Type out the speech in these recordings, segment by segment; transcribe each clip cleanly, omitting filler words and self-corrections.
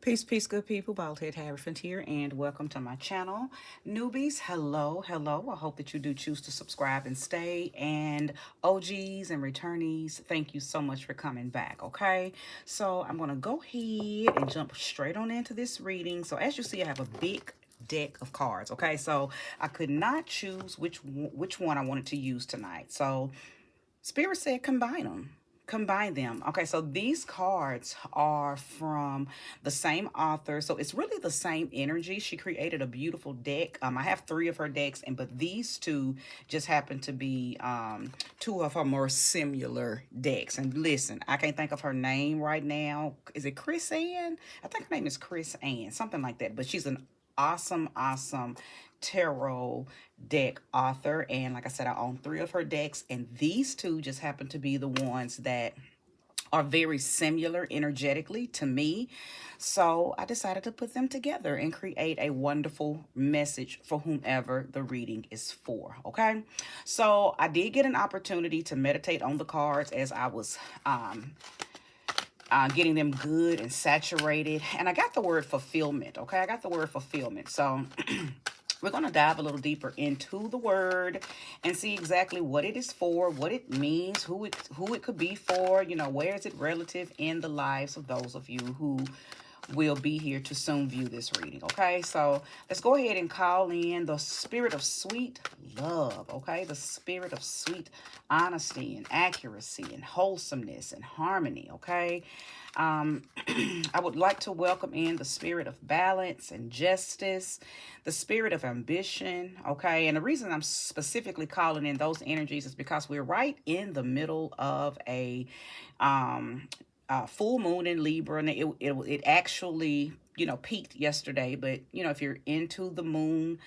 Peace, peace, good people. Baldhead Hierophant here, and welcome to my channel. Newbies, hello, hello. I hope that you do choose to subscribe and stay. And OGs and returnees, thank you so much for coming back, okay? So I'm going to go ahead and jump straight on into this reading. So as you see, I have a big deck of cards, okay? So I could not choose which one I wanted to use tonight. So Spirit said combine them. Okay, so these cards are from the same author, so it's really the same energy. She created a beautiful deck. I have three of her decks, but these two just happen to be two of her more similar decks. And listen, I can't think of her name right now. Is it Chris Ann? I think her name is Chris Ann, something like that. But she's an awesome tarot deck author, and like I said, I own three of her decks, and these two just happen to be the ones that are very similar energetically to me. So I decided to put them together and create a wonderful message for whomever the reading is for. Okay, so I did get an opportunity to meditate on the cards as I was getting them good and saturated, and I got the word fulfillment. Okay, I got the word fulfillment. So we're going to dive a little deeper into the word and see exactly what it is for, what it means, who it could be for, you know, where is it relative in the lives of those of you who will be here to soon view this reading. Okay, so let's go ahead and call in the spirit of sweet love. Okay, the spirit of sweet honesty and accuracy and wholesomeness and harmony. Okay, I would like to welcome in the spirit of balance and justice, the spirit of ambition. Okay, and the reason I'm specifically calling in those energies is because we're right in the middle of a full moon in Libra, and it actually, you know, peaked yesterday. But you know, if you're into the moon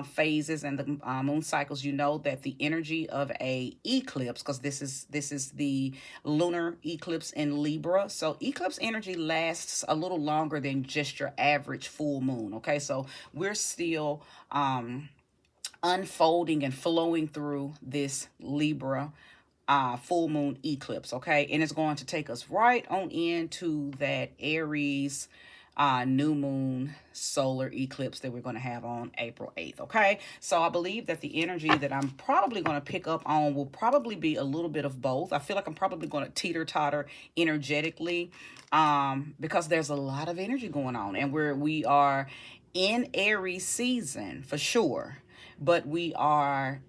phases and the moon cycles, you know that the energy of a eclipse, because this is the lunar eclipse in Libra. So eclipse energy lasts a little longer than just your average full moon. Okay, so we're still unfolding and flowing through this Libra full moon eclipse. Okay, and it's going to take us right on into that Aries new moon solar eclipse that we're going to have on April 8th. Okay, so I believe that the energy that I'm probably going to pick up on will probably be a little bit of both. I feel like I'm probably going to teeter-totter energetically because there's a lot of energy going on, and we are in Aries season for sure, but we are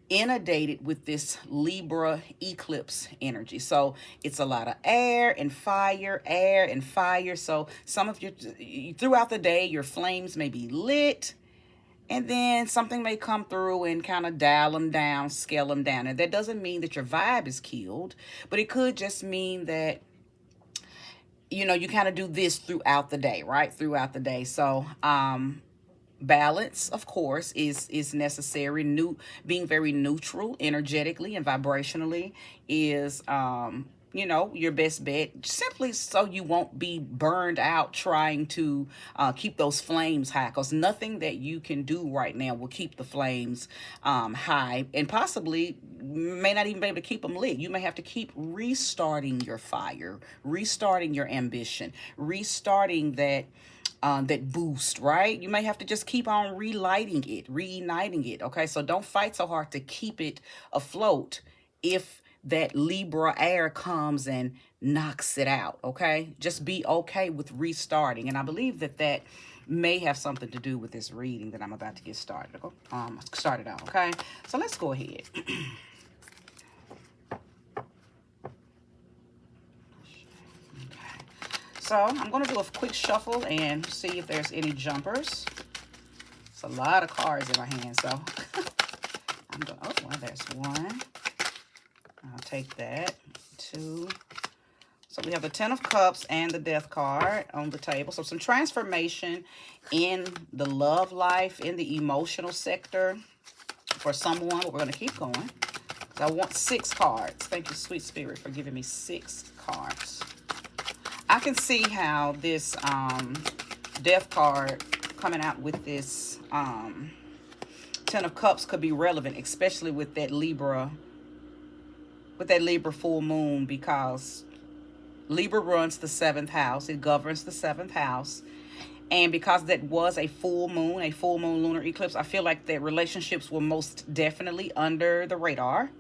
inundated with this Libra eclipse energy. So it's a lot of air and fire, air and fire. So some of you, throughout the day, your flames may be lit, and then something may come through and kind of dial them down, scale them down. And that doesn't mean that your vibe is killed, but it could just mean that, you know, you kind of do this throughout the day, right? Throughout the day. So, balance, of course, is necessary. Being very neutral energetically and vibrationally is you know, your best bet, simply so you won't be burned out trying to keep those flames high, because nothing that you can do right now will keep the flames high, and possibly may not even be able to keep them lit. You may have to keep restarting your fire, restarting your ambition, restarting that boost, right? You may have to just keep on relighting it, reigniting it. Okay, so don't fight so hard to keep it afloat if that Libra air comes and knocks it out. Okay, just be okay with restarting, and I believe that may have something to do with this reading that I'm about to get started on. Okay, so let's go ahead. So I'm going to do a quick shuffle and see if there's any jumpers. It's a lot of cards in my hand, so I'm going. Oh, well, there's one. I'll take that. Two. So we have the Ten of Cups and the Death card on the table. So some transformation in the love life, in the emotional sector for someone. But we're going to keep going. I want 6 cards. Thank you, Sweet Spirit, for giving me 6 cards. I can see how this Death card coming out with this Ten of Cups could be relevant, especially with that Libra full moon, because Libra runs the seventh house. It governs the seventh house. And because that was a full moon lunar eclipse, I feel like that relationships were most definitely under the radar.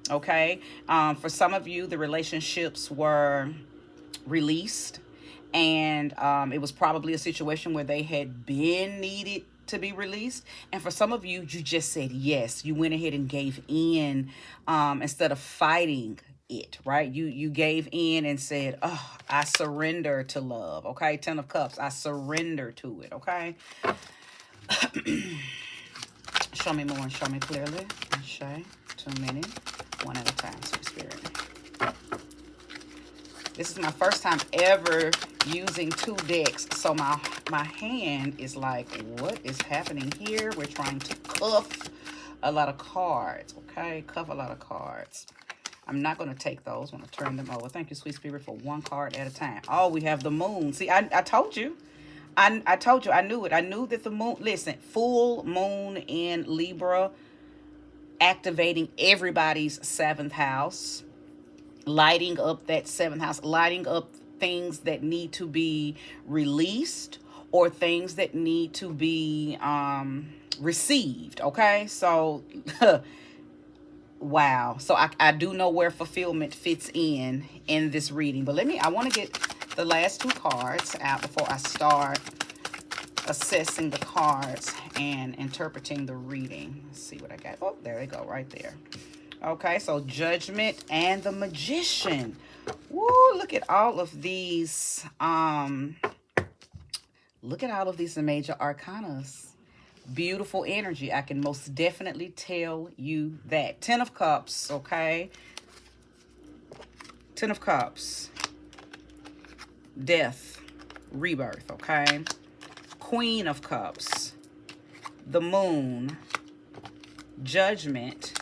Okay. For some of you, the relationships were released, and it was probably a situation where they had been needed to be released. And for some of you, you just said yes. You went ahead and gave in, instead of fighting it, right? You gave in and said, oh, I surrender to love. Okay. 10 of Cups, I surrender to it. Okay. Show me more and show me clearly. Okay. 2 minutes, one at a time, sweet spirit. This is my first time ever using 2 decks, so my hand is like, what is happening here? We're trying to cuff a lot of cards, okay? Cuff a lot of cards. I'm not going to take those. I'm going to turn them over. Thank you, sweet spirit, for 1 card at a time. Oh, we have the moon. See, I told you. I told you. I knew it. I knew that the moon, listen, full moon in Libra, activating everybody's 7th house, lighting up that 7th house, lighting up things that need to be released or things that need to be received. Okay, so wow. So I do know where fulfillment fits in this reading, but I want to get the last 2 cards out before I start assessing the cards and interpreting the reading. Let's see what I got. Oh, there they go, right there. Okay, so Judgment and the Magician. Woo, look at all of these. Look at all of these major arcanas. Beautiful energy. I can most definitely tell you that. 10 of Cups, okay? 10 of Cups. Death, rebirth, okay? Queen of Cups. The Moon. Judgment.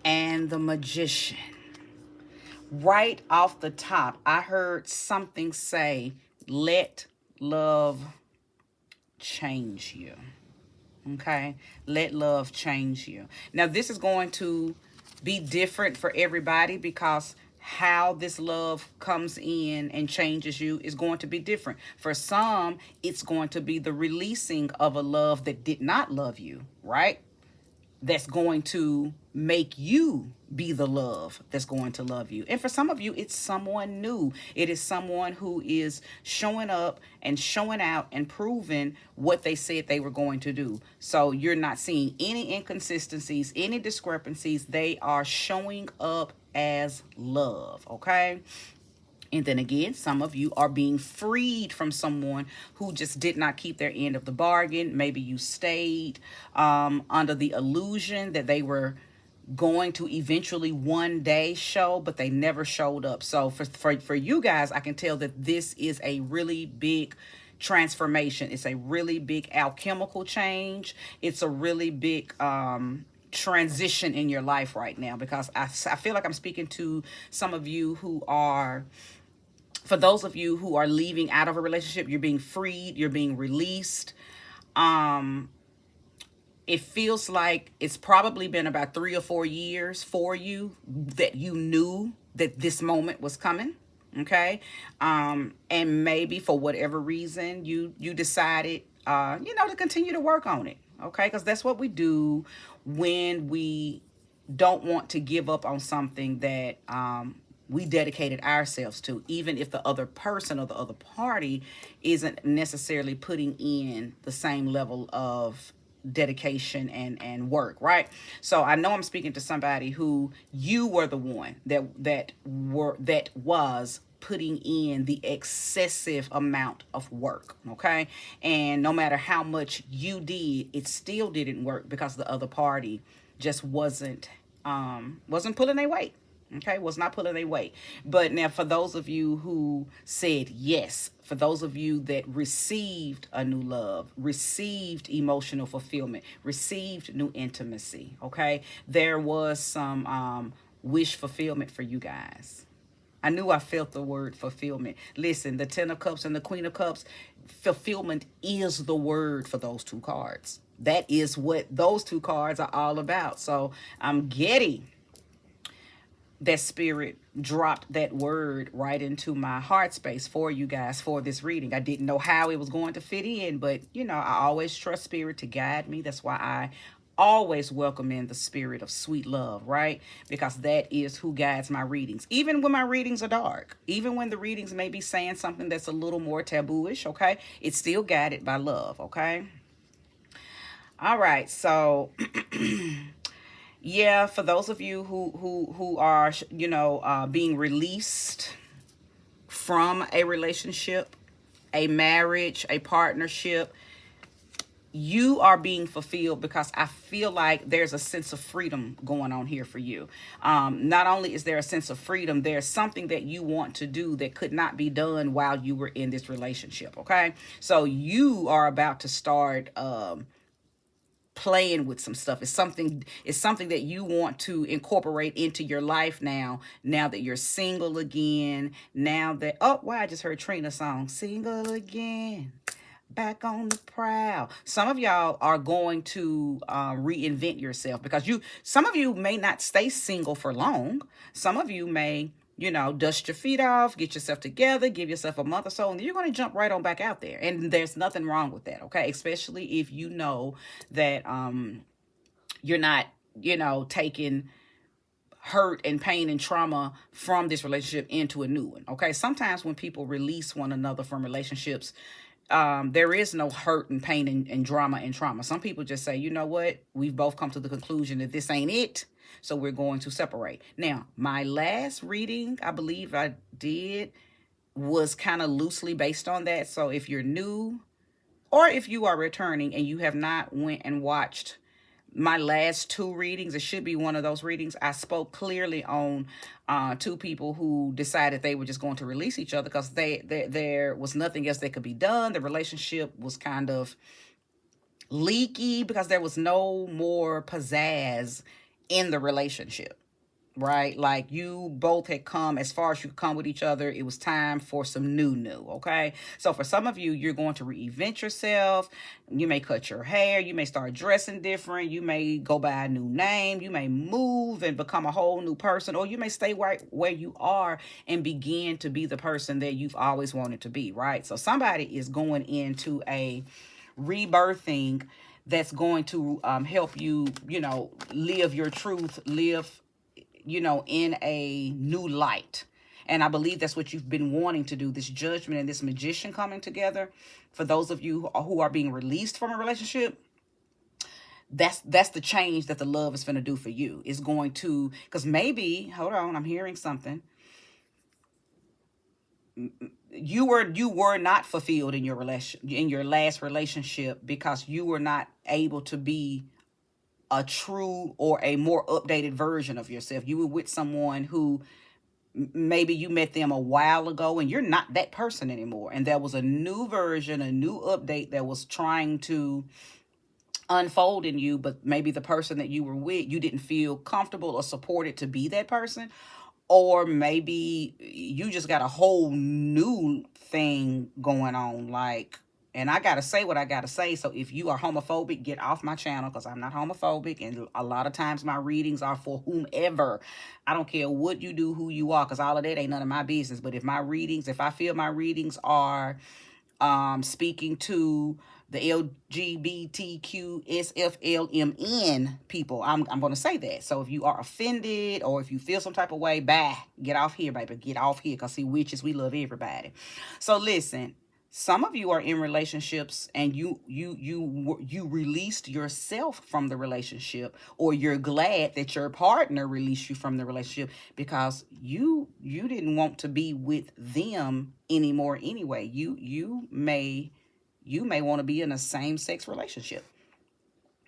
And the Magician. Right off the top, I heard something say, let love change you. Okay? Let love change you. Now, this is going to be different for everybody because how this love comes in and changes you is going to be different. For some, it's going to be the releasing of a love that did not love you, right? That's going to make you be the love that's going to love you. And for some of you, it's someone new. It is someone who is showing up and showing out and proving what they said they were going to do. So you're not seeing any inconsistencies, any discrepancies. They are showing up as love, okay? And then again, some of you are being freed from someone who just did not keep their end of the bargain. Maybe you stayed under the illusion that they were going to eventually one day show, but they never showed up. So for you guys, I can tell that this is a really big transformation. It's a really big alchemical change. It's a really big transition in your life right now, because I feel like I'm speaking to some of you who are, for those of you who are leaving out of a relationship, you're being freed, you're being released. It feels like it's probably been about 3 or 4 years for you that you knew that this moment was coming. Okay. And maybe for whatever reason, you decided, to continue to work on it. Okay. Because that's what we do when we don't want to give up on something that, we dedicated ourselves to, even if the other person or the other party isn't necessarily putting in the same level of dedication and work, right? So I know I'm speaking to somebody who you were the one that was putting in the excessive amount of work, okay? And no matter how much you did, it still didn't work because the other party just wasn't pulling their weight. Okay, was not pulling their weight. But now for those of you who said yes, for those of you that received a new love, received emotional fulfillment, received new intimacy, okay, there was some wish fulfillment for you guys. I knew I felt the word fulfillment. Listen, the 10 of Cups and the Queen of Cups, fulfillment is the word for those 2 cards. That is what those 2 cards are all about. So I'm getting that spirit dropped that word right into my heart space for you guys for this reading. I didn't know how it was going to fit in, but I always trust spirit to guide me. That's why I always welcome in the spirit of sweet love, right? Because that is who guides my readings. Even when my readings are dark, even when the readings may be saying something that's a little more tabooish, okay? It's still guided by love, okay? All right, so yeah, for those of you who are being released from a relationship, a marriage, a partnership, you are being fulfilled because I feel like there's a sense of freedom going on here for you. Not only is there a sense of freedom, there's something that you want to do that could not be done while you were in this relationship. Okay, so you are about to start playing with some stuff. It's something that you want to incorporate into your life now that you're single again. Now that, oh wow, I just heard Trina's song, Single Again, Back on the Prowl. Some of y'all are going to reinvent yourself because some of you may not stay single for long. Some of you may dust your feet off, get yourself together, give yourself a month or so, and then you're going to jump right on back out there. And there's nothing wrong with that, okay? Especially if you know that you're not, taking hurt and pain and trauma from this relationship into a new one, okay? Sometimes when people release one another from relationships, there is no hurt and pain and drama and trauma. Some people just say, you know what? We've both come to the conclusion that this ain't it. So we're going to separate. Now, my last reading, I believe I did, was kind of loosely based on that. So if you're new or if you are returning and you have not went and watched my last two readings, it should be one of those readings. I spoke clearly on two people who decided they were just going to release each other because there was nothing else that could be done. The relationship was kind of leaky because there was no more pizzazz in the relationship, right? Like you both had come as far as you could come with each other. It was time for some new, okay? So for some of you, you're going to reinvent yourself. You may cut your hair. You may start dressing different. You may go by a new name. You may move and become a whole new person, or you may stay right where you are and begin to be the person that you've always wanted to be, right? So somebody is going into a rebirthing that's going to help you, live your truth, live in a new light. And I believe that's what you've been wanting to do, this judgment and this magician coming together. For those of you who are being released from a relationship, that's the change that the love is going to do for you. It's going to, because maybe, hold on, I'm hearing something. You were not fulfilled in your last relationship because you were not able to be a true or a more updated version of yourself. You were with someone who maybe you met them a while ago and you're not that person anymore. And there was a new version, a new update that was trying to unfold in you, but maybe the person that you were with, you didn't feel comfortable or supported to be that person. Or maybe you just got a whole new thing going on, like, and I gotta say what I gotta say. So if you are homophobic, get off my channel because I'm not homophobic. And a lot of times my readings are for whomever. I don't care what you do, who you are, because all of that ain't none of my business. But if I feel my readings are speaking to the LGBTQSFLMN people, I'm going to say that. So if you are offended or if you feel some type of way, bye, get off here, baby. Get off here, because see, witches, we love everybody. So listen, some of you are in relationships and you released yourself from the relationship, or you're glad that your partner released you from the relationship because you didn't want to be with them anymore anyway. You may want to be in a same-sex relationship.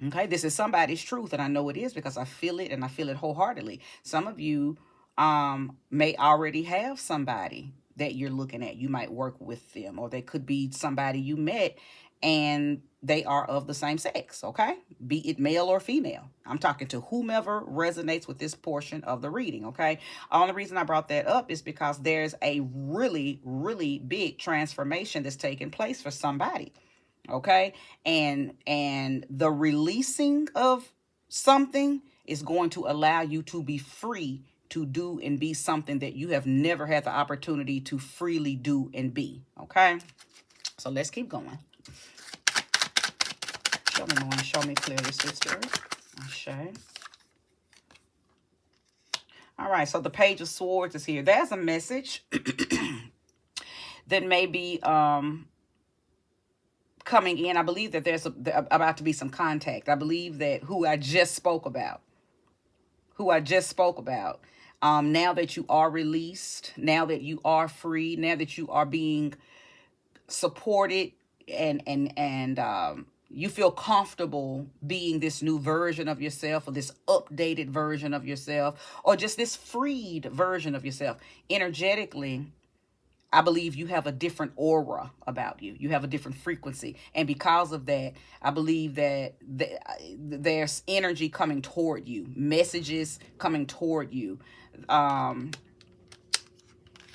Okay, this is somebody's truth, and I know it is because I feel it, and I feel it wholeheartedly. Some of you may already have somebody that you're looking at. You might work with them, or they could be somebody you met and they are of the same sex, okay? Be it male or female. I'm talking to whomever resonates with this portion of the reading, okay? The only reason I brought that up is because there's a really, really big transformation that's taking place for somebody, okay? And the releasing of something is going to allow you to be free to do and be something that you have never had the opportunity to freely do and be. Okay, so let's keep going. Show me more. Show me clearly, sister. Okay. All right, so the Page of Swords is here. There's a message that may be coming in. I believe that there's about to be some contact. I believe that who I just spoke about, now that you are released, now that you are free, now that you are being supported and you feel comfortable being this new version of yourself, or this updated version of yourself, or just this freed version of yourself energetically. I believe you have a different aura about you. You have a different frequency. And because of that, I believe that there's energy coming toward you, messages coming toward you.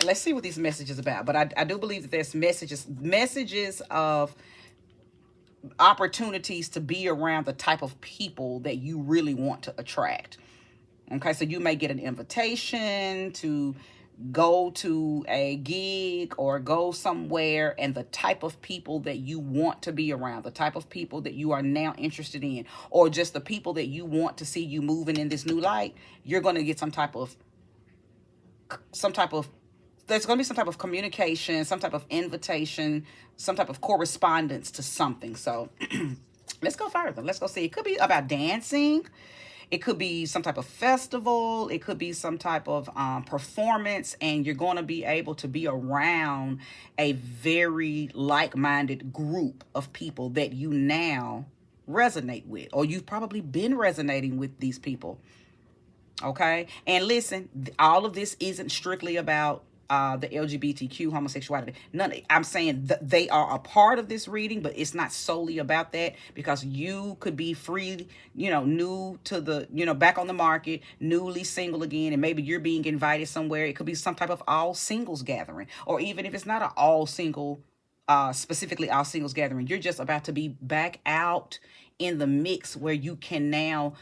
Let's see what these messages about. But I do believe that there's messages of opportunities to be around the type of people that you really want to attract. Okay, so you may get an invitation to go to a gig or go somewhere, and the type of people that you want to be around, the type of people that you are now interested in, or just the people that you want to see you moving in this new light, you're going to get some type of there's going to be some type of communication, some type of invitation, some type of correspondence to something. So let's go further. Let's go see. It could be about dancing. It could be some type of festival. It could be some type of performance, and you're going to be able to be around a very like-minded group of people that you now resonate with, or you've probably been resonating with these people. Okay, and listen, all of this isn't strictly about the LGBTQ homosexuality. I'm saying they are a part of this reading, but it's not solely about that, because you could be free, new to the, back on the market, newly single again, and maybe you're being invited somewhere. It could be some type of all singles gathering, or even if it's not an all single, specifically all singles gathering, you're just about to be back out in the mix where you can now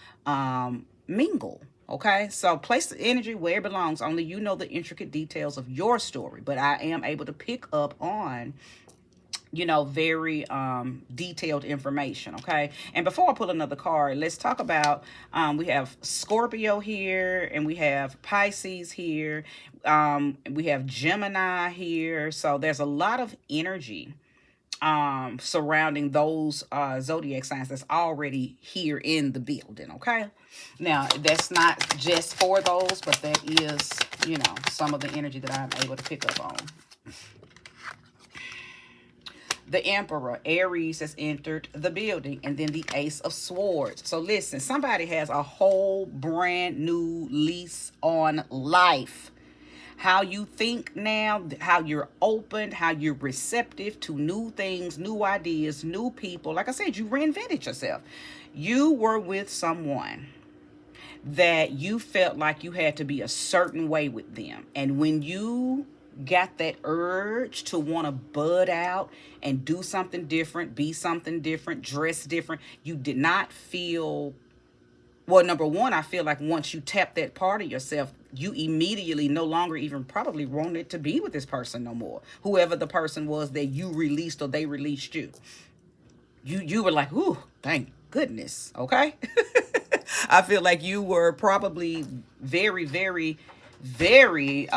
mingle. Okay, so place the energy where it belongs. Only you know the intricate details of your story, but I am able to pick up on, very detailed information. Okay, and before I pull another card, let's talk about, we have Scorpio here, and we have Pisces here, we have Gemini here. So there's a lot of energy surrounding those zodiac signs that's already here in the building. Okay, now that's not just for those, but that is, some of the energy that I'm able to pick up on. The Emperor, Aries, has entered the building, and then the Ace of Swords. So listen, somebody has a whole brand new lease on life. How you think now, how you're open, how you're receptive to new things, new ideas, new people. Like I said, you reinvented yourself. You were with someone that you felt like you had to be a certain way with them. And when you got that urge to want to bud out and do something different, be something different, dress different, you did not feel... Well, number one, I feel like once you tap that part of yourself, you immediately no longer even probably wanted to be with this person no more. Whoever the person was that you released, or they released you. You were like, ooh, thank goodness. Okay. I feel like you were probably very, very, very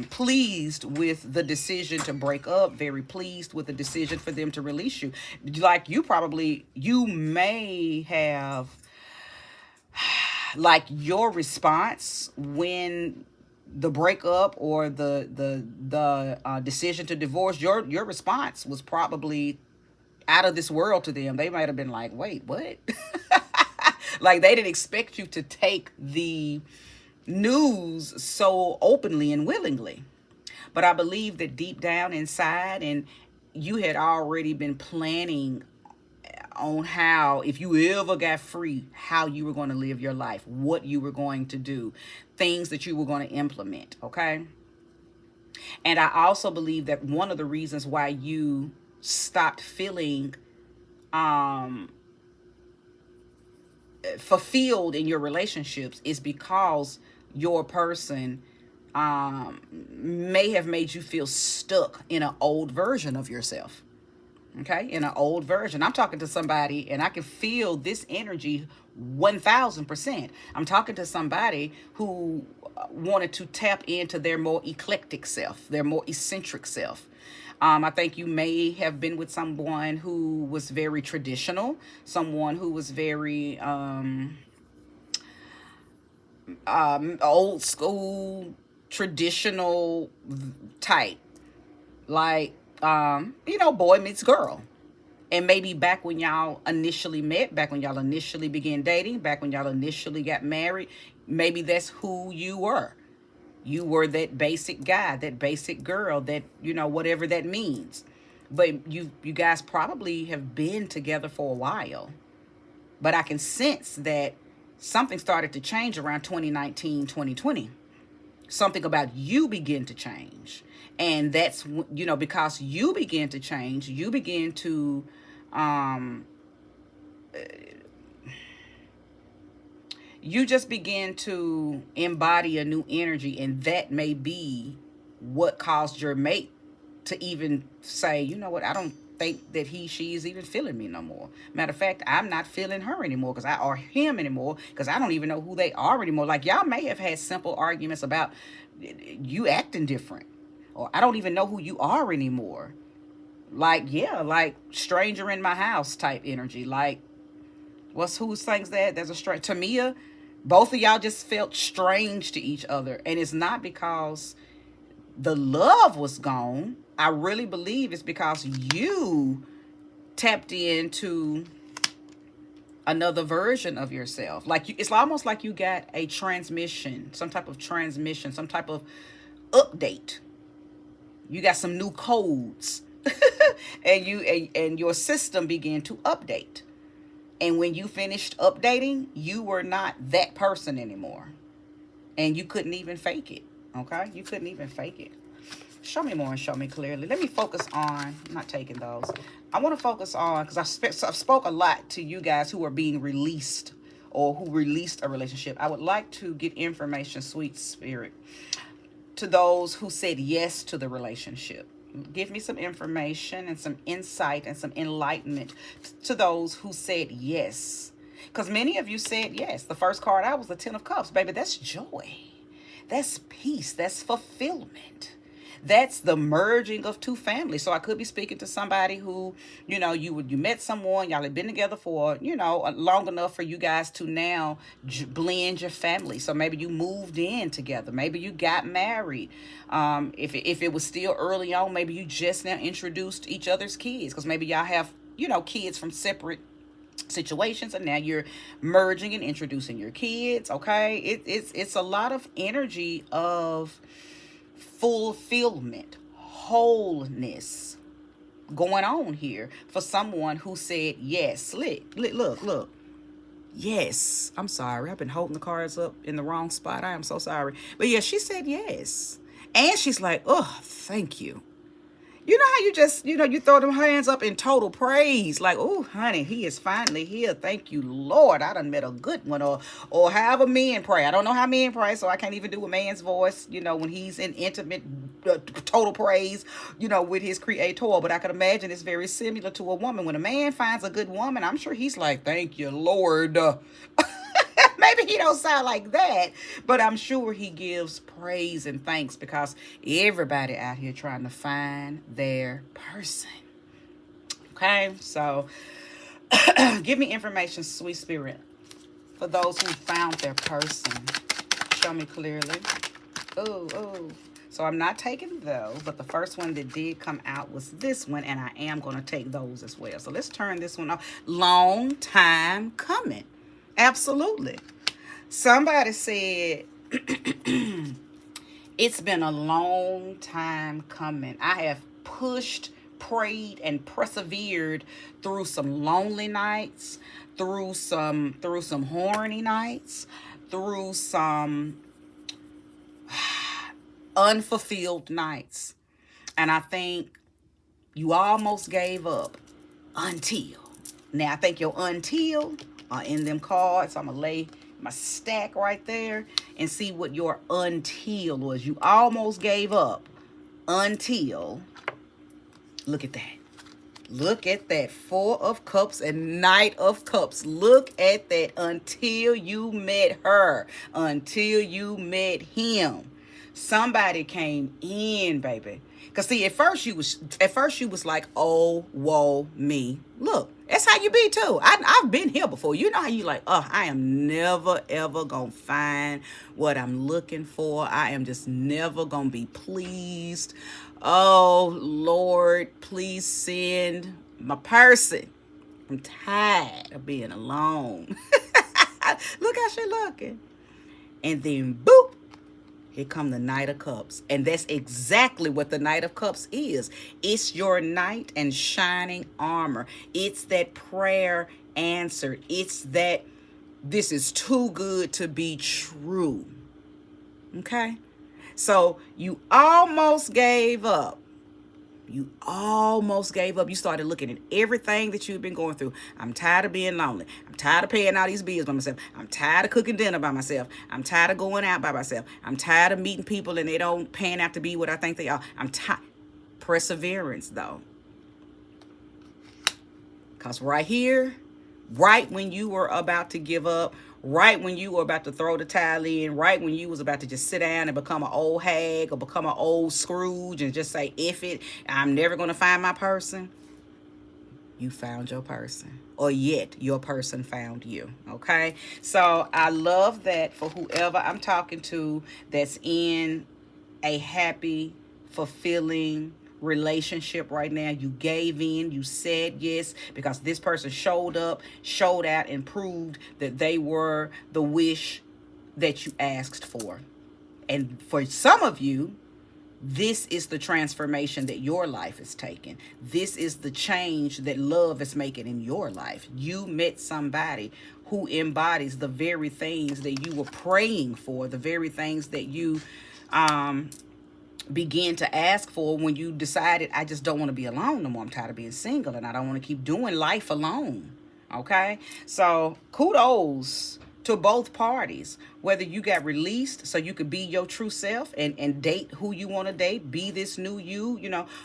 pleased with the decision to break up, very pleased with the decision for them to release you. Like you may have, like, your response when the breakup or the decision to divorce, your response was probably out of this world to them. They might have been like, wait, what? Like, they didn't expect you to take the news so openly and willingly. But I believe that deep down inside, and you had already been planning on how, if you ever got free, how you were going to live your life, what you were going to do, things that you were going to implement. Okay. And I also believe that one of the reasons why you stopped feeling fulfilled in your relationships is because your person may have made you feel stuck in an old version of yourself. Okay, in an old version. I'm talking to somebody and I can feel this energy 1000%. I'm talking to somebody who wanted to tap into their more eclectic self, their more eccentric self. I think you may have been with someone who was very traditional, someone who was very old school, traditional type, like boy meets girl. And maybe back when y'all initially met, back when y'all initially began dating, back when y'all initially got married, maybe that's who you were. You were that basic guy, that basic girl, that, whatever that means. But you guys probably have been together for a while. But I can sense that something started to change around 2019, 2020. Something about you begin to change. And that's, because you begin to change, you begin to you just begin to embody a new energy, and that may be what caused your mate to even say, you know what, I don't think that she is even feeling me no more. Matter of fact, I'm not feeling her anymore or him anymore, because I don't even know who they are anymore. Like, y'all may have had simple arguments about you acting different, or I don't even know who you are anymore. Like, yeah, like stranger in my house type energy. Like, who sings that? There's a strange Tamia. Both of y'all just felt strange to each other, and it's not because the love was gone. I really believe it's because you tapped into another version of yourself. Like, it's almost like you got a transmission, some type of transmission, some type of update. You got some new codes, and your system began to update. And when you finished updating, you were not that person anymore. And you couldn't even fake it. Okay? You couldn't even fake it. Show me more and show me clearly. Let me focus on, I'm not taking those. I want to focus on, because I've spoke a lot to you guys who are being released, or who released a relationship. I would like to get information, sweet spirit, to those who said yes to the relationship. Give me some information and some insight and some enlightenment to those who said yes. Because many of you said yes. The first card out was the Ten of Cups. Baby, that's joy. That's peace. That's fulfillment. That's the merging of two families. So I could be speaking to somebody who, you met someone, y'all had been together for, long enough for you guys to now blend your family. So maybe you moved in together. Maybe you got married. If it was still early on, maybe you just now introduced each other's kids, because maybe y'all have, kids from separate situations, and now you're merging and introducing your kids. Okay, it's a lot of energy of fulfillment, wholeness going on here for someone who said yes. Look. Yes. I'm sorry. I've been holding the cards up in the wrong spot. I am so sorry. But yeah, she said yes. And she's like, oh, thank you. You know how you just, you throw them hands up in total praise. Like, oh, honey, he is finally here. Thank you, Lord. I done met a good one. Or however men pray. I don't know how men pray, so I can't even do a man's voice, when he's in intimate, total praise, with his creator. But I can imagine it's very similar to a woman. When a man finds a good woman, I'm sure he's like, thank you, Lord. Maybe he don't sound like that, but I'm sure he gives praise and thanks, because everybody out here trying to find their person. Okay, so give me information, sweet spirit, for those who found their person. Show me clearly. Oh. So I'm not taking those, but the first one that did come out was this one, and I am going to take those as well. So let's turn this one off. Long time coming. Absolutely. Somebody said, it's been a long time coming. I have pushed, prayed, and persevered through some lonely nights, through some horny nights, through some unfulfilled nights. And I think you almost gave up until. Now, I think your until are in them cards. I'm going to lay my stack right there, and see what your until was. You almost gave up until, look at that. Look at that. Four of Cups and Knight of Cups. Look at that. Until you met her. Until you met him. Somebody came in, baby. Cause see, at first you was like, oh, whoa, me. Look, that's how you be too. I've been here before. You know how you like, oh, I am never ever gonna find what I'm looking for. I am just never gonna be pleased. Oh Lord, please send my person. I'm tired of being alone. Look how she looking. And then boop, here come the Knight of Cups. And that's exactly what the Knight of Cups is. It's your knight and shining armor. It's that prayer answered. It's that this is too good to be true. Okay? So you almost gave up. You almost gave up. You started looking at everything that you've been going through. I'm tired of being lonely. I'm tired of paying all these bills by myself. I'm tired of cooking dinner by myself. I'm tired of going out by myself. I'm tired of meeting people and they don't pan out to be what I think they are. I'm tired. Perseverance, though. Because right here, right when you were about to give up, right when you were about to throw the towel in, right when you was about to just sit down and become an old hag or become an old Scrooge and just say, F it, I'm never going to find my person, you found your person. Or yet your person found you. Okay? So I love that for whoever I'm talking to that's in a happy, fulfilling relationship right now. You gave in, you said yes, because this person showed up, showed out, and proved that they were the wish that you asked for. And for some of you, this is the transformation that your life is taking. This is the change that love is making in your life. You met somebody who embodies the very things that you were praying for, the very things that you begin to ask for when you decided, I just don't want to be alone no more. I'm tired of being single and I don't want to keep doing life alone. Okay? So kudos to both parties. Whether you got released so you could be your true self and date who you want to date, be this new you,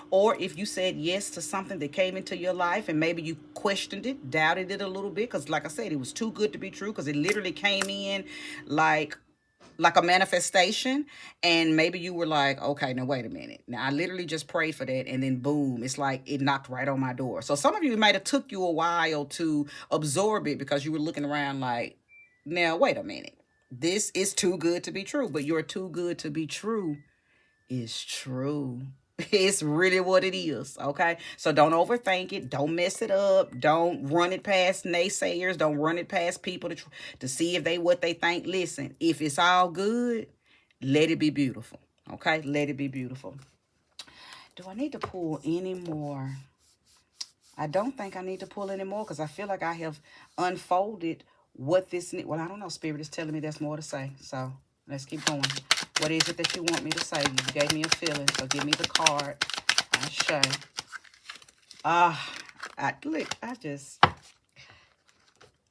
or if you said yes to something that came into your life and maybe you questioned it, doubted it a little bit, because like I said, it was too good to be true, because it literally came in like a manifestation, and maybe you were like, okay, now wait a minute, now I literally just prayed for that, and then boom, it's like it knocked right on my door. So some of you, it might have took you a while to absorb it, because you were looking around like, now wait a minute, this is too good to be true. But your too good to be true is true. It's really what it is. Okay, so don't overthink it, don't mess it up, don't run it past naysayers, don't run it past people to see if they what they think. Listen, if it's all good, let it be beautiful. Okay, let it be beautiful. Do I need to pull any more? I don't think I need to pull any more, because I feel like I have unfolded what this, well, I don't know, Spirit is telling me there's more to say. So let's keep going. What is it that you want me to say? You gave me a feeling, so give me the card. I'll show. I just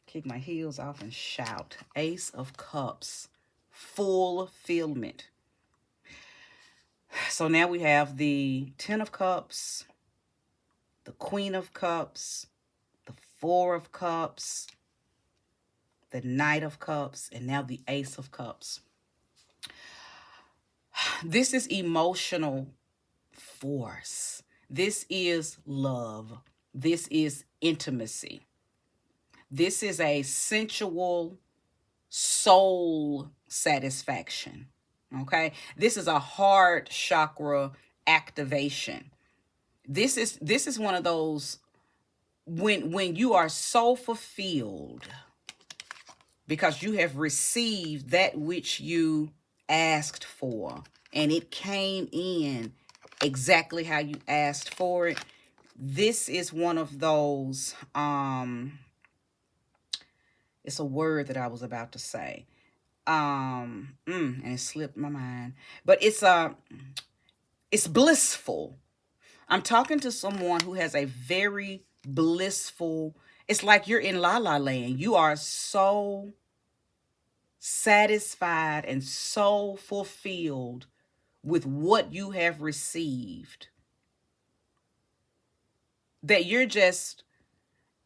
kick my heels off and shout. Ace of Cups. Fulfillment. So now we have the Ten of Cups, the Queen of Cups, the Four of Cups, the Knight of Cups, and now the Ace of Cups. This is emotional force. This is love. This is intimacy. This is a sensual soul satisfaction. Okay? This is a heart chakra activation. This is one of those when you are so fulfilled because you have received that which you asked for, and it came in exactly how you asked for it. This is one of those, it's a word that I was about to say. And it slipped my mind. But it's blissful. I'm talking to someone who has a very blissful, it's like you're in La La Land. You are so satisfied and so fulfilled with what you have received that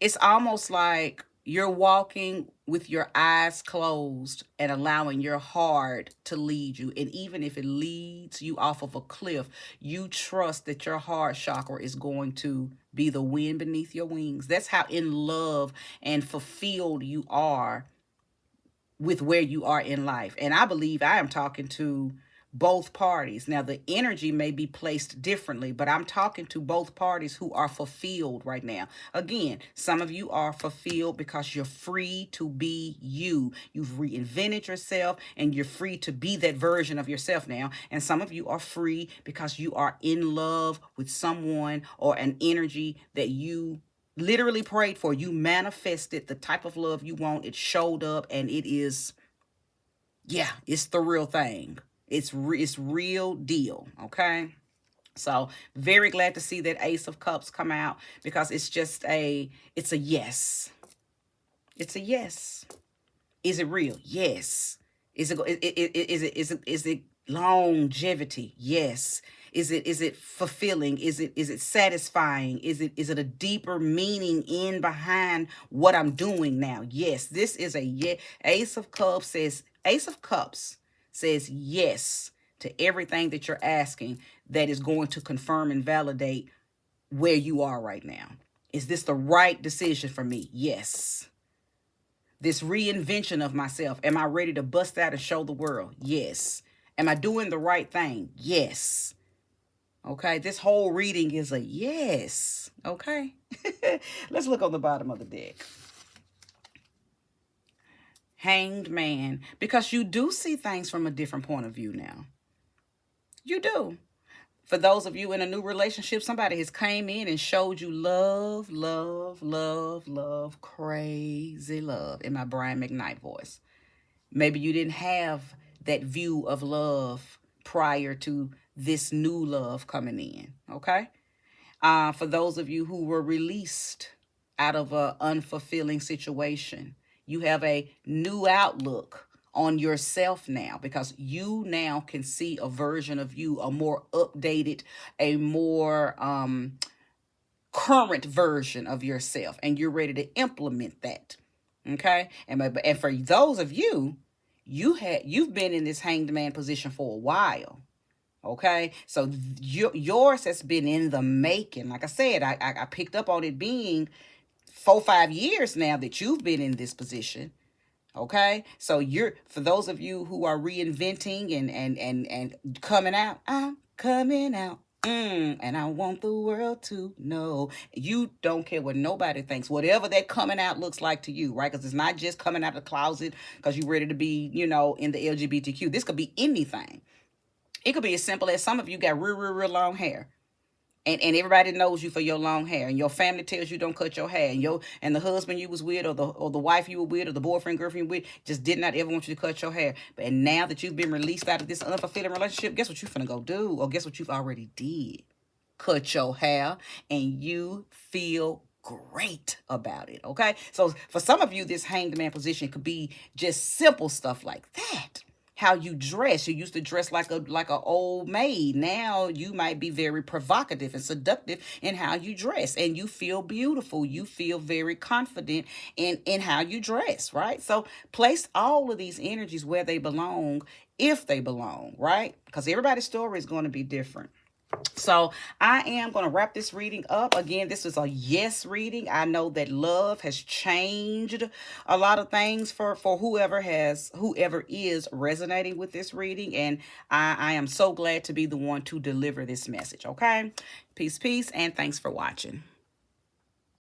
it's almost like you're walking with your eyes closed and allowing your heart to lead you. And even if it leads you off of a cliff, you trust that your heart chakra is going to be the wind beneath your wings. That's how in love and fulfilled you are with where you are in life. And I believe I am talking to both parties. Now, the energy may be placed differently, but I'm talking to both parties who are fulfilled right now. Again, some of you are fulfilled because you're free to be you. You've reinvented yourself and you're free to be that version of yourself now. And some of you are free because you are in love with someone or an energy that you literally prayed for. You manifested the type of love you want. It showed up, and it is, yeah, it's the real thing. It's real deal. Okay. So very glad to see that Ace of Cups come out, because it's a yes. It's a yes. Is it real? Yes. Is it longevity? Yes. Is it fulfilling? Is it satisfying? Is it a deeper meaning in behind what I'm doing now? Yes. This is a yes. Ace of Cups says yes to everything that you're asking, that is going to confirm and validate where you are right now. Is this the right decision for me? Yes. This reinvention of myself. Am I ready to bust out and show the world? Yes. Am I doing the right thing? Yes. Okay. This whole reading is a yes. Okay. Let's look on the bottom of the deck. Hanged Man. Because you do see things from a different point of view now. You do. For those of you in a new relationship, somebody has came in and showed you love, love, love, love, crazy love in my Brian McKnight voice. Maybe you didn't have that view of love prior to this new love coming in, okay? For those of you who were released out of an unfulfilling situation, you have a new outlook on yourself now, because you now can see a version of you, a more updated, a more current version of yourself, and you're ready to implement that. Okay? And for those of you, you've been in this hanged man position for a while. Okay, so yours has been in the making. Like I said, I picked up on it being 4-5 years now that you've been in this position. Okay, so for those of you who are reinventing and coming out, I'm coming out. And I want the world to know. You don't care what nobody thinks, whatever that coming out looks like to you, right? Because it's not just coming out of the closet because you're ready to be, in the LGBTQ. This could be anything. It could be as simple as some of you got real, real, real long hair. And everybody knows you for your long hair, and your family tells you don't cut your hair, and the husband you was with, or the wife you were with, or the boyfriend, girlfriend you were with, just did not ever want you to cut your hair. But now that you've been released out of this unfulfilling relationship, guess what you're finna go do? Or guess what you've already did? Cut your hair, and you feel great about it. Okay, so for some of you, this hanged man position could be just simple stuff like that. How you dress. You used to dress like a old maid. Now you might be very provocative and seductive in how you dress, and you feel beautiful. You feel very confident in how you dress, right? So place all of these energies where they belong, if they belong, right? Because everybody's story is going to be different. So I am going to wrap this reading up. Again, this is a yes reading. I know that love has changed a lot of things for whoever is resonating with this reading. And I am so glad to be the one to deliver this message. Okay. Peace, peace. And thanks for watching.